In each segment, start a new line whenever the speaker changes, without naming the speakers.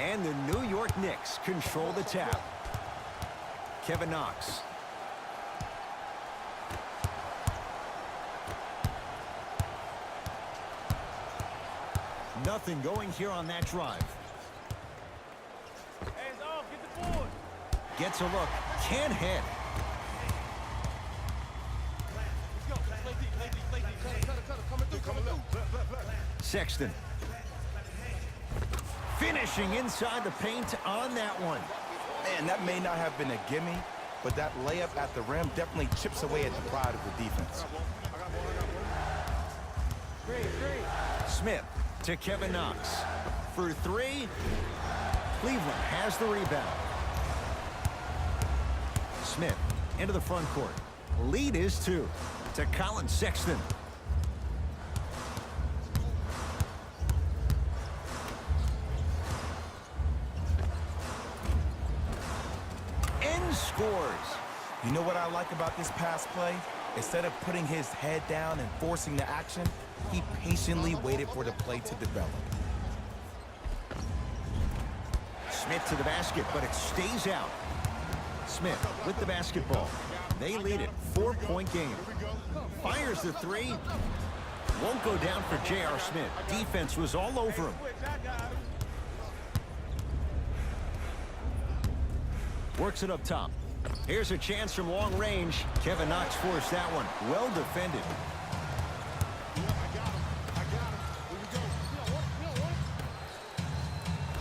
And the New York Knicks control the tap. Kevin Knox. Nothing going here on that drive.
Hands off, get the board.
Gets a look, can't hit.
Let's go. Play deep. Coming through.
Sexton. Finishing inside the paint on that one.
Man, that may not have been a gimme, but that layup at the rim definitely chips away at the pride of the defense.
Smith to Kevin Knox. For three, Cleveland has the rebound. Smith into the front court. Lead is 2 to Colin Sexton. And scores.
You know what I like about this pass play? Instead of putting his head down and forcing the action, he patiently waited for the play to develop.
Smith to the basket, but it stays out. Smith with the basketball. They lead it. 4-point game. Fires the three. Won't go down for J.R. Smith. Defense was all over him. Works it up top. Here's a chance from long range. Kevin Knox forced that one. Well defended.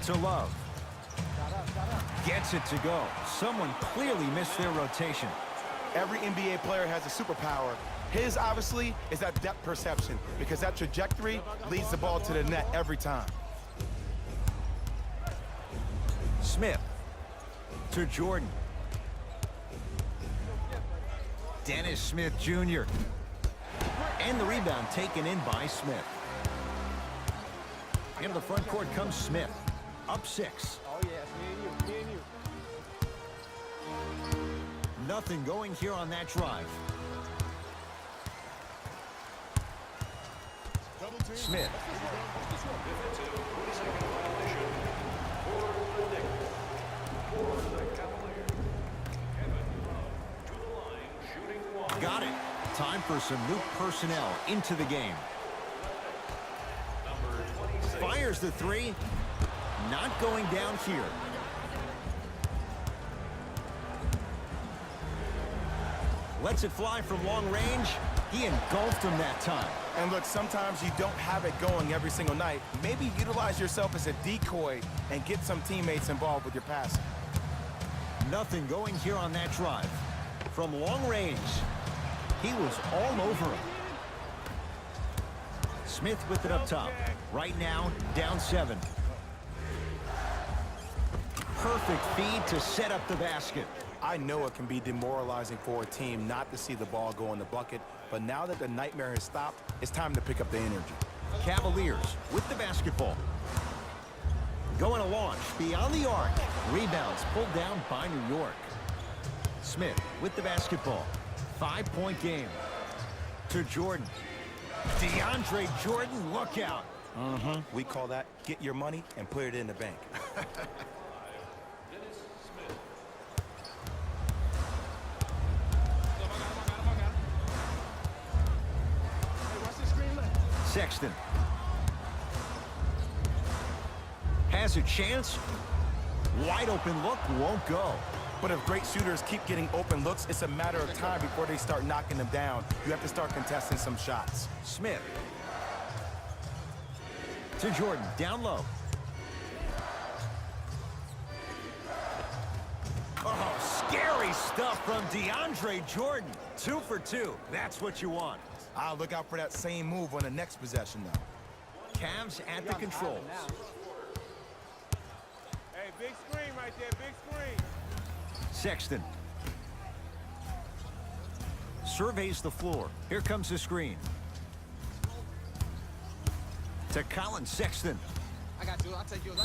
To Love. Gets it to go. Someone clearly missed their rotation.
Every NBA player has a superpower. His, obviously, is that depth perception, because that trajectory leads the ball to the net every time.
Smith to Jordan. Dennis Smith Jr. And the rebound taken in by Smith. Into the front court comes Smith. Up 6.
Oh, yeah, me and you.
Nothing going here on that drive. Smith. Got it. Time for some new personnel into the game. Fires the three. Not going down here. Lets it fly from long range. He engulfed him that time.
And look, sometimes you don't have it going every single night. Maybe utilize yourself as a decoy and get some teammates involved with your passing.
Nothing going here on that drive. From long range, he was all over him. Smith with it up top. Right now, down 7. Perfect feed to set up the basket.
I know it can be demoralizing for a team not to see the ball go in the bucket, but now that the nightmare has stopped, it's time to pick up the energy.
Cavaliers with the basketball. Going to launch beyond the arc. Rebounds pulled down by New York. Smith with the basketball. 5-point game. To Jordan. DeAndre Jordan, look out.
We call that get your money and put it in the bank.
Sexton. Has a chance. Wide open look, won't go.
But if great shooters keep getting open looks, it's a matter of time before they start knocking them down. You have to start contesting some shots.
Smith. To Jordan, down low. Oh, scary stuff from DeAndre Jordan. 2 for 2. That's what you want.
I'll look out for that same move on the next possession, though.
Cavs at the controls.
Hey, big screen right there, big screen.
Sexton. Surveys the floor. Here comes the screen. To Colin Sexton.
I got you, I'll take yours,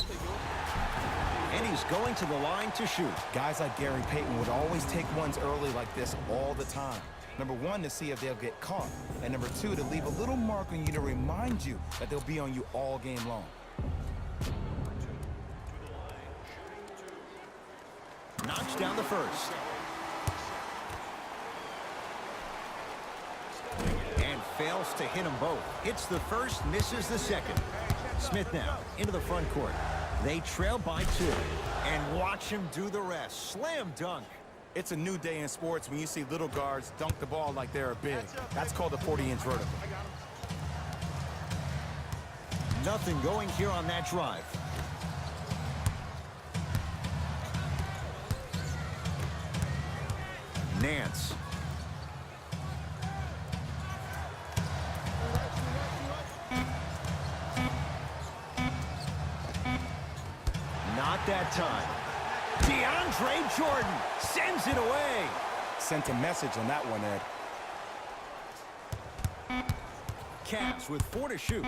And he's going to the line to shoot.
Guys like Gary Payton would always take ones early like this all the time. Number 1, to see if they'll get caught. And number 2, to leave a little mark on you to remind you that they'll be on you all game long.
knocks down the first. And fails to hit them both. Hits the first, misses the second. Smith now into the front court. They trail by 2. And watch him do the rest. Slam dunk.
It's a new day in sports when you see little guards dunk the ball like they're big. That's called a 40-inch vertical.
Nothing going here on that drive. Nance. Not that time. DeAndre Jordan sends it away.
Sent a message on that one, Ed.
Cavs with 4 to shoot.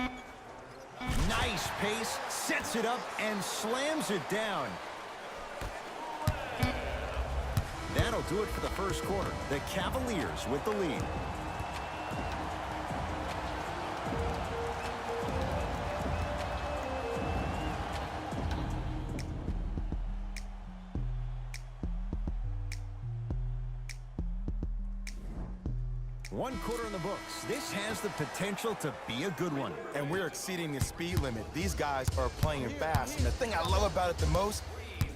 Nice pace, sets it up and slams it down. That'll do it for the first quarter. The Cavaliers with the lead. One quarter in the books. This has the potential to be a good one.
And we're exceeding the speed limit. These guys are playing fast. And the thing I love about it the most,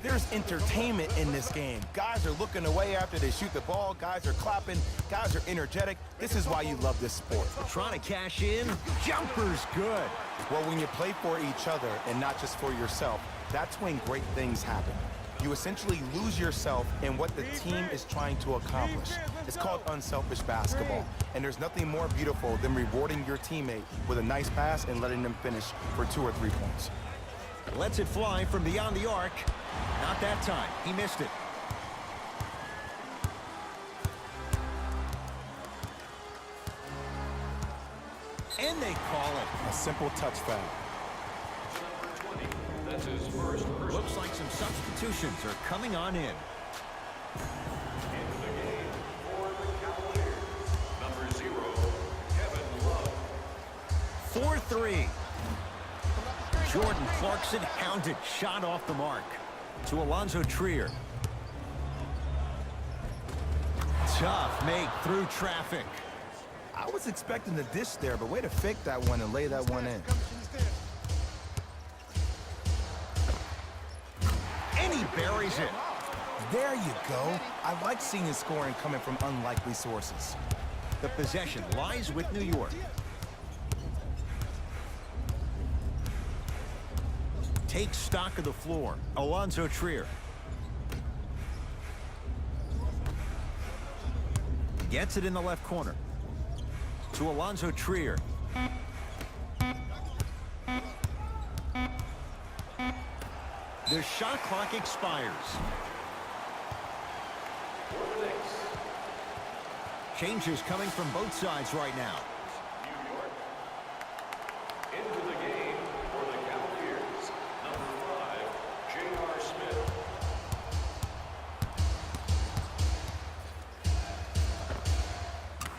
there's entertainment in this game. Guys are looking away after they shoot the ball. Guys are clapping. Guys are energetic. This is why you love this sport.
Trying to cash in. Jumper's good.
Well, when you play for each other and not just for yourself, that's when great things happen. You essentially lose yourself in what the team is trying to accomplish. It's called unselfish basketball. And there's nothing more beautiful than rewarding your teammate with a nice pass and letting them finish for 2 or 3 points.
Lets it fly from beyond the arc. Not that time. He missed it. And they call it.
A simple touch foul.
That's his first personal.
Looks like some substitutions are coming on in.
Into the game for the Cavaliers, number 0, Kevin Love.
4-3. Jordan Clarkson hounded. Shot off the mark. To Alonzo Trier. Tough make through traffic.
I was expecting the dish there, but way to fake that one and lay that one in.
And he buries it.
There you go. I like seeing his scoring coming from unlikely sources.
The possession lies with New York. Takes stock of the floor. Alonzo Trier. Gets it in the left corner. To Alonzo Trier. The shot clock expires. Changes coming from both sides right now.
New York. Into the game for the Cavaliers, number 5, J.R. Smith.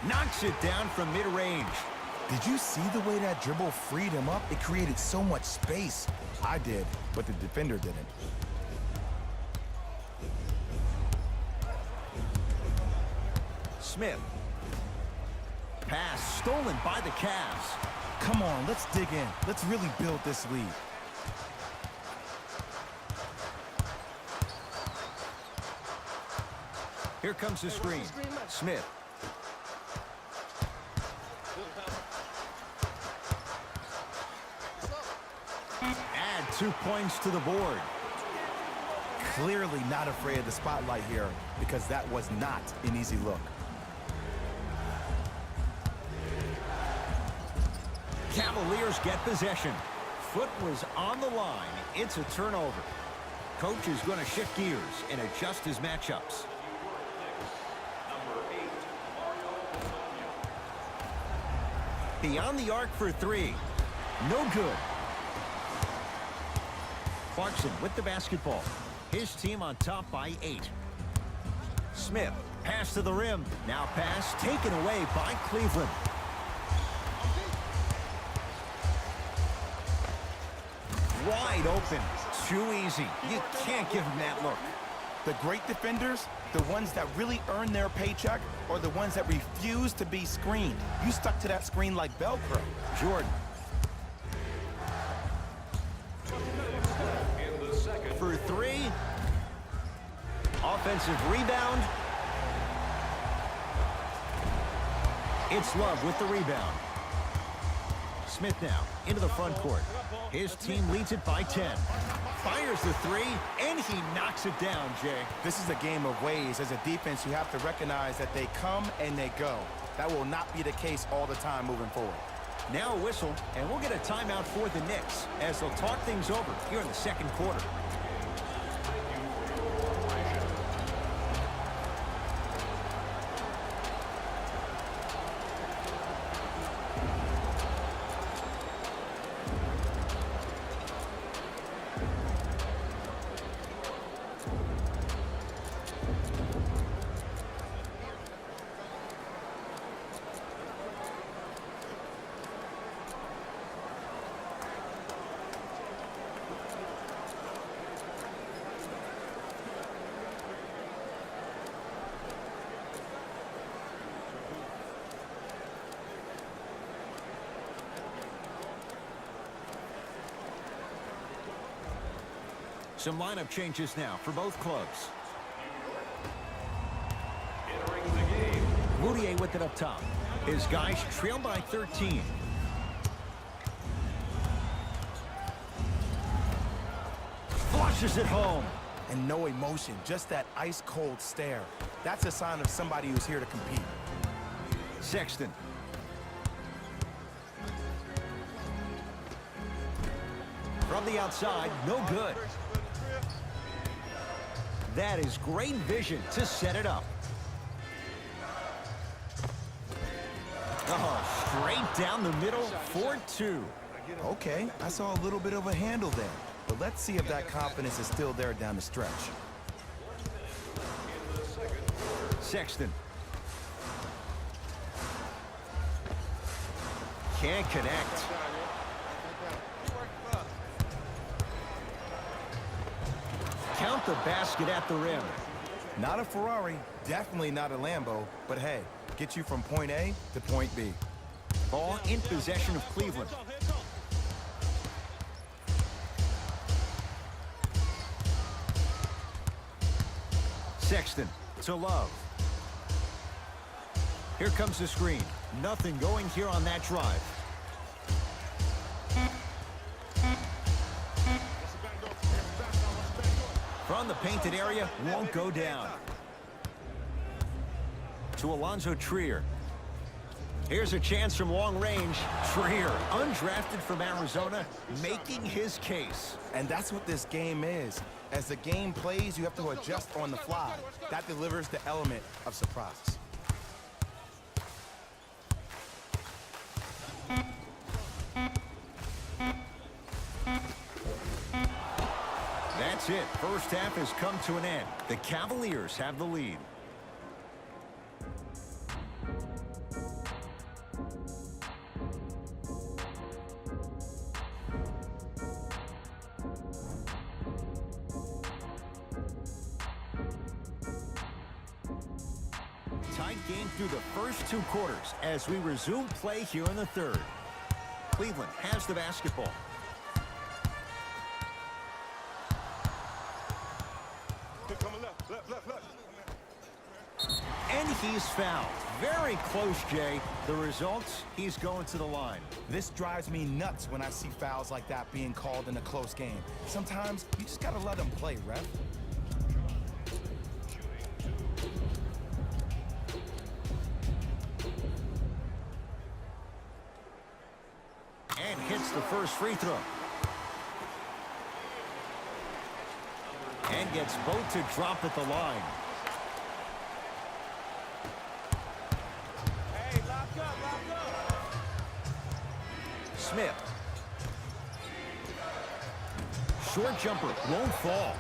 Knocks it down from mid-range.
Did you see the way that dribble freed him up? It created so much space. I did, but the defender didn't.
Smith. Pass stolen by the Cavs.
Come on, let's dig in. Let's really build this lead.
Here comes the screen. Smith. Add 2 points to the board.
Clearly not afraid of the spotlight here because that was not an easy look.
Cavaliers get possession. Foot was on the line. It's a turnover. Coach is going to shift gears and adjust his matchups. Beyond the arc for 3. No good. Clarkson with the basketball. His team on top by 8. Smith, pass to the rim. Now pass taken away by Cleveland. Wide open. Too easy. You can't give him that look.
The great defenders, the ones that really earn their paycheck, or the ones that refuse to be screened. You stuck to that screen like Velcro.
Jordan.
In the second.
For three. Offensive rebound. It's Love with the rebound. Smith now into the front court. His team leads it by 10. Fires the three, and he knocks it down, Jay.
This is a game of ways. As a defense, you have to recognize that they come and they go. That will not be the case all the time moving forward.
Now a whistle, and we'll get a timeout for the Knicks as they'll talk things over here in the second quarter. Some lineup changes now for both clubs.
Entering the game.
Moutier with it up top. His guys trail by 13. Flushes it home.
And no emotion, just that ice-cold stare. That's a sign of somebody who's here to compete.
Sexton. From the outside, no good. That is great vision to set it up. Oh, straight down the middle for two.
Okay, I saw a little bit of a handle there. But let's see if that confidence is still there down the stretch.
Sexton. Can't connect. Count the basket at the rim.
Not a Ferrari, definitely not a Lambo, but hey, get you from point A to point B.
Ball in possession of Cleveland. Sexton to Love. Here comes the screen. Nothing going here on that drive. From the painted area, won't go down. To Alonzo Trier. Here's a chance from long range. Trier, undrafted from Arizona, making his case.
And that's what this game is. As the game plays, you have to adjust on the fly. That delivers the element of surprise.
That's it. First half has come to an end. The Cavaliers have the lead. Tight game through the first two quarters as we resume play here in the third. Cleveland has the basketball. And he's fouled. Very close, Jay. The results, he's going to the line.
This drives me nuts when I see fouls like that being called in a close game. Sometimes you just gotta let them play, ref.
And hits the first free throw. And gets both to drop at the line.
Hey, lock up, lock up.
Smith. Short jumper won't fall.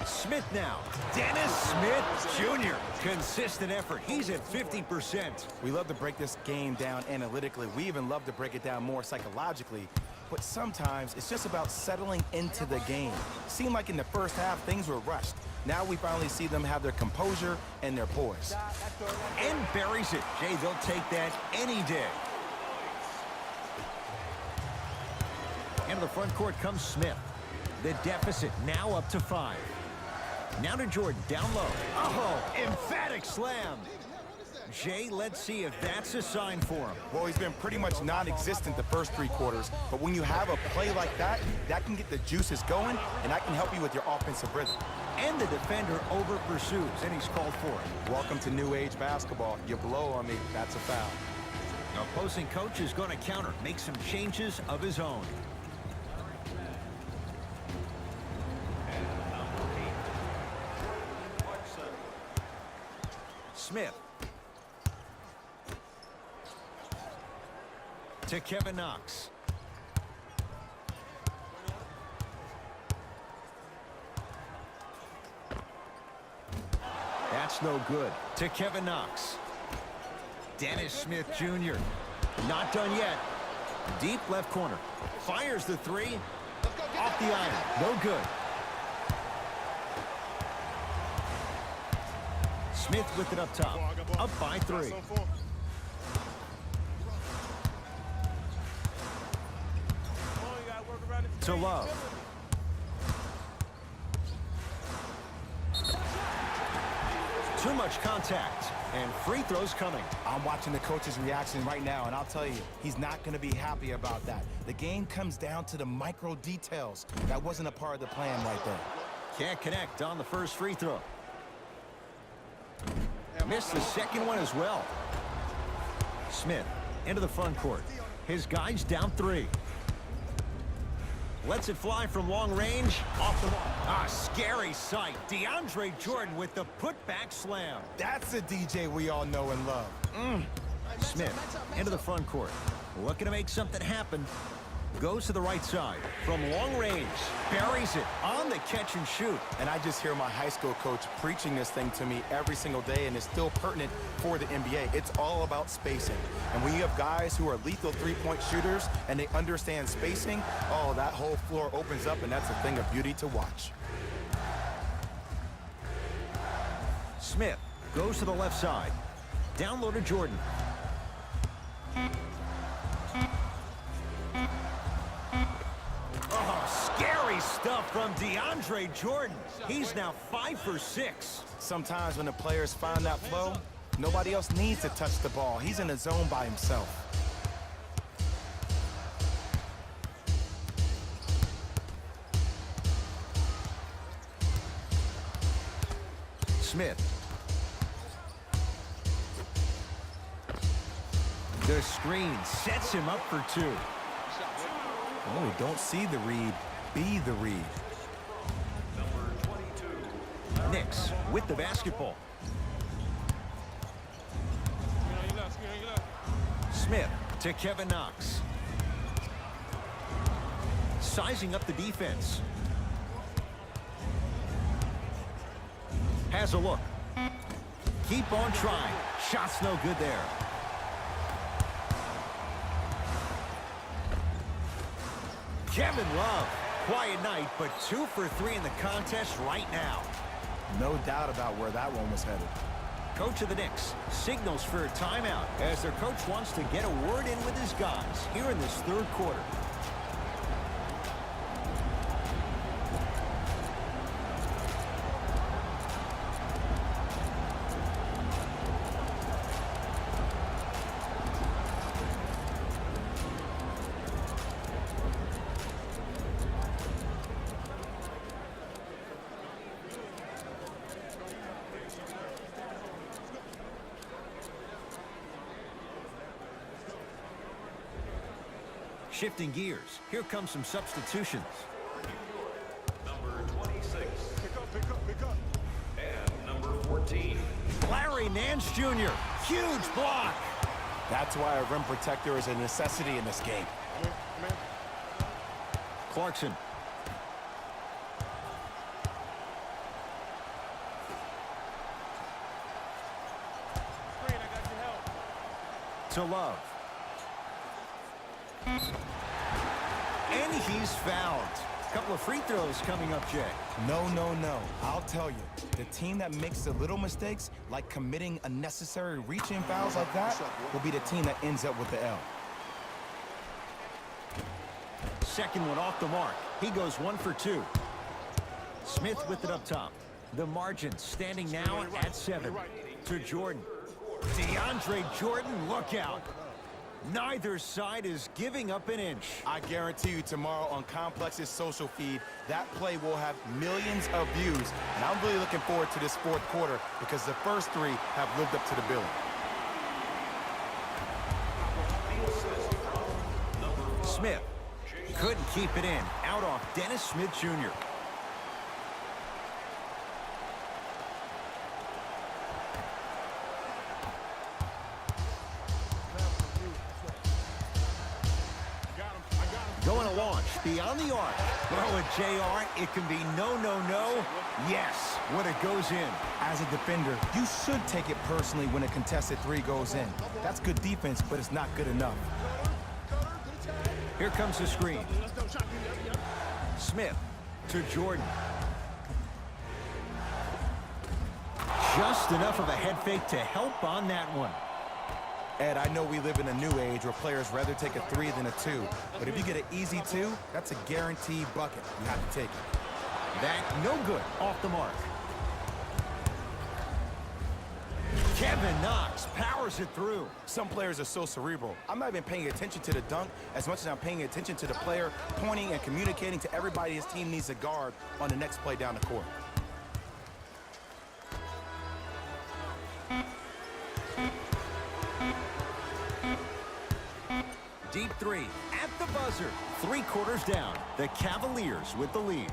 Smith now. Dennis Smith Jr. Consistent effort. He's at 50%.
We love to break this game down analytically. We even love to break it down more psychologically. but sometimes it's just about settling into the game. Seemed like in the first half, things were rushed. Now we finally see them have their composure and their poise.
And buries it. Jay, they'll take that any day. Into the front court comes Smith. The deficit now up to 5. Now to Jordan, down low. Oh, emphatic slam. Jay, let's see if that's a sign for him.
Well, he's been pretty much non-existent the first 3 quarters, but when you have a play like that, that can get the juices going, and that can help you with your offensive rhythm.
And the defender over pursues, and he's called for it.
Welcome to new age basketball. You blow on me, that's a foul.
The opposing coach is going to counter, make some changes of his own. Smith. To Kevin Knox. That's no good. To Kevin Knox. Dennis Smith Jr. Not done yet. Deep left corner. Fires the 3. Off the iron. No good. Smith with it up top. Up by 3. To Love. Too much contact. And free throws coming.
I'm watching the coach's reaction right now, and I'll tell you, he's not going to be happy about that. The game comes down to the micro details. That wasn't a part of the plan right there.
Can't connect on the first free throw. Missed the second one as well. Smith into the front court. His guys down 3. Lets it fly from long range. Off the mark. A scary sight. DeAndre Jordan with the putback slam.
That's a DJ we all know and love.
Smith into the front court. Looking to make something happen. Goes to the right side. From long range. Buries it on the catch and shoot.
And I just hear my high school coach preaching this thing to me every single day, and it's still pertinent for the NBA. It's all about spacing. And when you have guys who are lethal three-point shooters and they understand spacing, oh, that whole floor opens up, and that's a thing of beauty to watch.
Smith goes to the left side. Down low to Jordan. Oh, scary stuff from DeAndre Jordan. He's now 5 for 6.
Sometimes when the players find that flow, nobody else needs to touch the ball. He's in the zone by himself.
Smith. The screen sets him up for 2.
Oh, don't see the read, be the read.
Knicks with the basketball. Smith to Kevin Knox. Sizing up the defense. Has a look. Keep on trying. Shot's no good there. Kevin Love. Quiet night, but 2 for 3 in the contest right now.
No doubt about where that one was headed.
Coach of the Knicks signals for a timeout as their coach wants to get a word in with his guys here in this 3rd quarter. Shifting gears. Here come some substitutions.
Number 26. Pick up. And number 14.
Larry Nance Jr. Huge block.
That's why a rim protector is a necessity in this game.
Clarkson. To Love. And he's fouled. A couple of free throws coming up, Jay.
No, no, no. I'll tell you. The team that makes the little mistakes, like committing unnecessary reach-in fouls like that, will be the team that ends up with the L.
Second one off the mark. He goes 1 for 2. Smith with it up top. The margin standing now at 7 to Jordan. DeAndre Jordan, look out. Neither side is giving up an inch.
I guarantee you tomorrow on Complex's social feed, that play will have millions of views. And I'm really looking forward to this fourth quarter because the first 3 have lived up to the billing.
Smith couldn't keep it in. Out off Dennis Smith Jr. Going to launch beyond the arc. Well, with JR, it can be no, no, no. Yes, when it goes in.
As a defender, you should take it personally when a contested 3 goes in. That's good defense, but it's not good enough.
Here comes the screen. Smith to Jordan. Just enough of a head fake to help on that one.
Ed, I know we live in a new age where players rather take a 3 than a 2, but if you get an easy 2, that's a guaranteed bucket. You have to take it.
That no good, off the mark. Kevin Knox powers it through.
Some players are so cerebral. I'm not even paying attention to the dunk as much as I'm paying attention to the player pointing and communicating to everybody his team needs a guard on the next play down the court.
Deep 3 at the buzzer. 3 quarters down. The Cavaliers with the lead.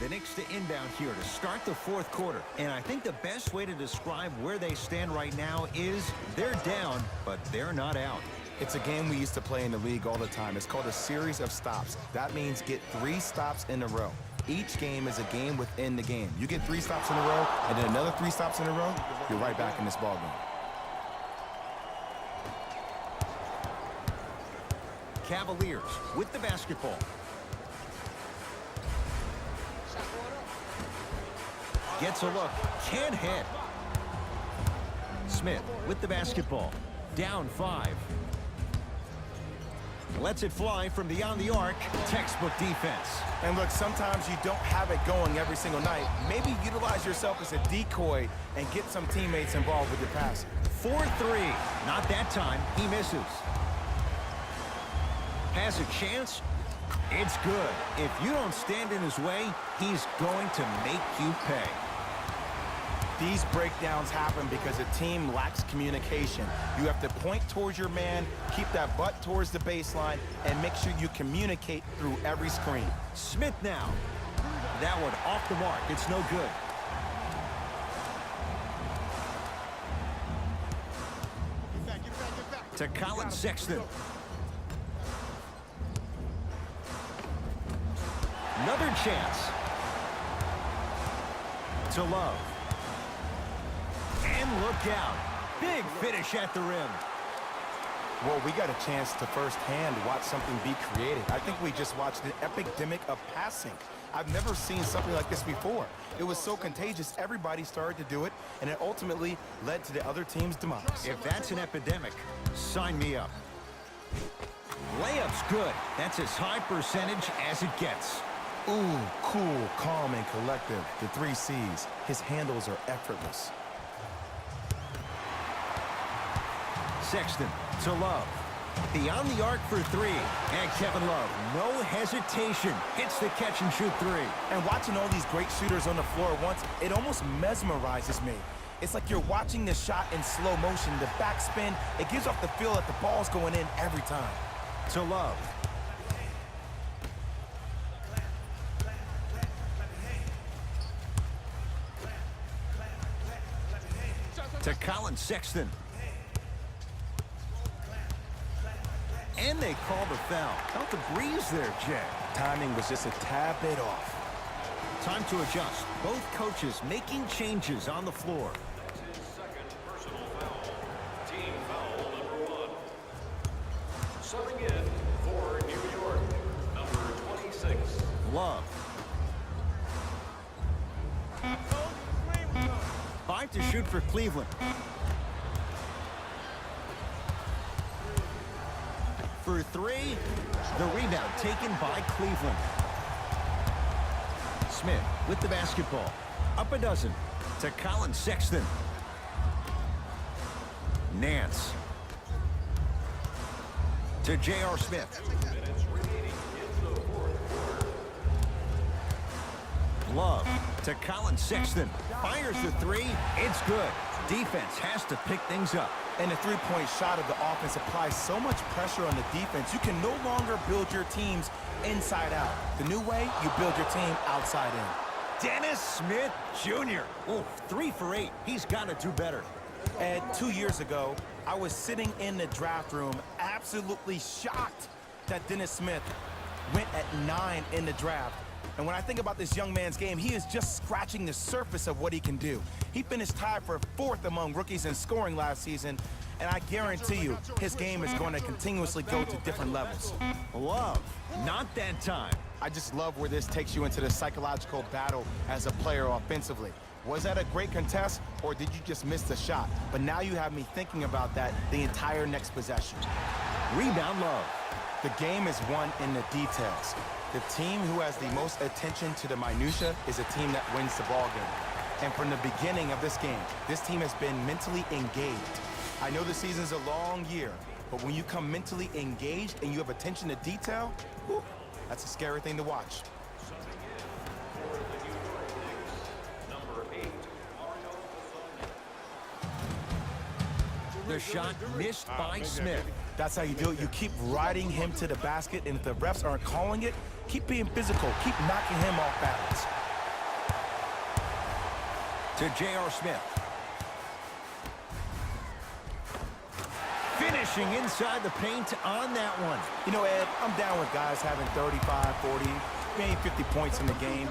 The Knicks to inbound here to start the fourth quarter. And I think the best way to describe where they stand right now is they're down, but they're not out.
It's a game we used to play in the league all the time. It's called a series of stops. That means get 3 stops in a row. Each game is a game within the game. You get 3 stops in a row, and then another 3 stops in a row, you're right back in this ball game.
Cavaliers with the basketball. Gets a look, can't hit. Smith with the basketball. Down 5. Lets it fly from beyond the arc. Textbook defense.
And look, sometimes you don't have it going every single night. Maybe utilize yourself as a decoy and get some teammates involved with your passing.
4-3. Not that time. He misses. Has a chance. It's good. If you don't stand in his way, he's going to make you pay.
These breakdowns happen because a team lacks communication. You have to point towards your man, keep that butt towards the baseline, and make sure you communicate through every screen.
Smith now. That one off the mark. It's no good. To Colin Sexton. Another chance. To Love. And look out. Big finish at the rim.
Well, we got a chance to firsthand watch something be created. I think we just watched an epidemic of passing. I've never seen something like this before. It was so contagious, everybody started to do it, and it ultimately led to the other team's demise.
If that's an epidemic, sign me up. Layup's good. That's as high percentage as it gets.
Ooh, cool, calm, and collective. The 3 C's. His handles are effortless.
Sexton to Love. Beyond the arc for 3. And Kevin Love, no hesitation, hits the catch and shoot 3.
And watching all these great shooters on the floor at once, it almost mesmerizes me. It's like you're watching the shot in slow motion. The backspin, it gives off the feel that the ball's going in every time.
To Love. To Colin Sexton. And they call the foul. Felt the breeze there, Jay.
Timing was just a tad bit off.
Time to adjust. Both coaches making changes on the floor.
That's his second personal foul. Team foul number 1. Subbing in for New York, number 26.
Love. 5 to shoot for Cleveland. For 3, the rebound taken by Cleveland. Smith with the basketball. Up a dozen to Colin Sexton. Nance. To J.R. Smith. Love to Colin Sexton. Fires the 3. It's good. Defense has to pick things up.
And the three-point shot of the offense applies so much pressure on the defense, you can no longer build your teams inside out. The new way, you build your team outside in.
Dennis Smith Jr. Oh, 3 for 8. He's got to do better.
Ed, 2 years ago, I was sitting in the draft room absolutely shocked that Dennis Smith went at 9 in the draft. And when I think about this young man's game, he is just scratching the surface of what he can do. He finished tied for 4th among rookies in scoring last season, and I guarantee you his game is going to continuously go to different levels.
Love, not that time.
I just love where this takes you into the psychological battle as a player offensively. Was that a great contest, or did you just miss the shot? But now you have me thinking about that the entire next possession.
Rebound, Love.
The game is won in the details. The team who has the most attention to the minutia is a team that wins the ball game. And from the beginning of this game, this team has been mentally engaged. I know the season's a long year, but when you come mentally engaged and you have attention to detail, whew, that's a scary thing to watch.
Subbing in for the New York Knicks, number 8.
The shot missed by Smith.
That's how you do it. You keep riding him to the basket, and if the refs aren't calling it, keep being physical. Keep knocking him off balance.
To J.R. Smith. Finishing inside the paint on that one.
You know, Ed, I'm down with guys having 35, 40, maybe 50 points in the game.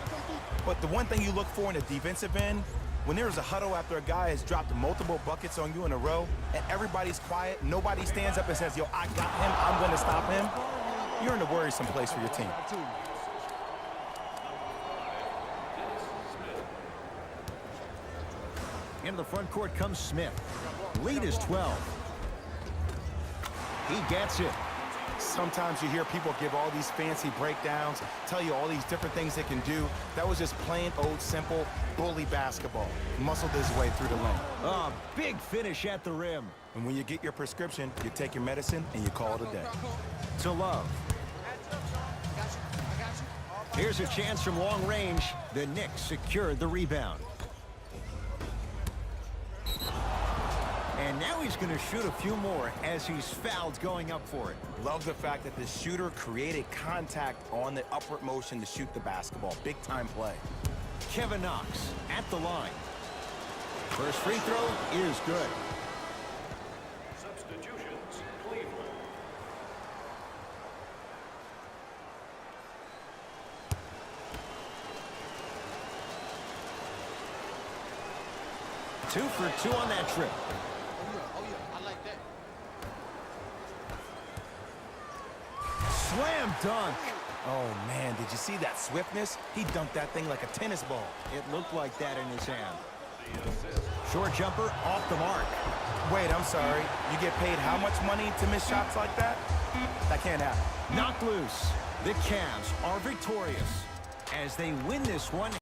But the one thing you look for in the defensive end, when there's a huddle after a guy has dropped multiple buckets on you in a row, and everybody's quiet, nobody stands up and says, yo, I got him, I'm going to stop him, you're in a worrisome place for your team.
Into the front court comes Smith. Lead is 12. He gets it.
Sometimes you hear people give all these fancy breakdowns, tell you all these different things they can do. That was just plain old simple bully basketball. Muscled his way through the lane.
Oh, big finish at the rim.
And when you get your prescription, you take your medicine and you call it a day.
To Love. Here's a chance from long range. The Knicks secured the rebound. And now he's going to shoot a few more as he's fouled going up for it.
Love the fact that the shooter created contact on the upward motion to shoot the basketball. Big time play.
Kevin Knox at the line. First free throw is good.
Substitutions, Cleveland.
Two for 2 on that trip. Slam dunk.
Oh, man, did you see that swiftness? He dunked that thing like a tennis ball.
It looked like that in his hand. Short jumper off the mark.
Wait, I'm sorry. You get paid how much money to miss shots like that? That can't happen.
Knocked loose. The Cavs are victorious as they win this one.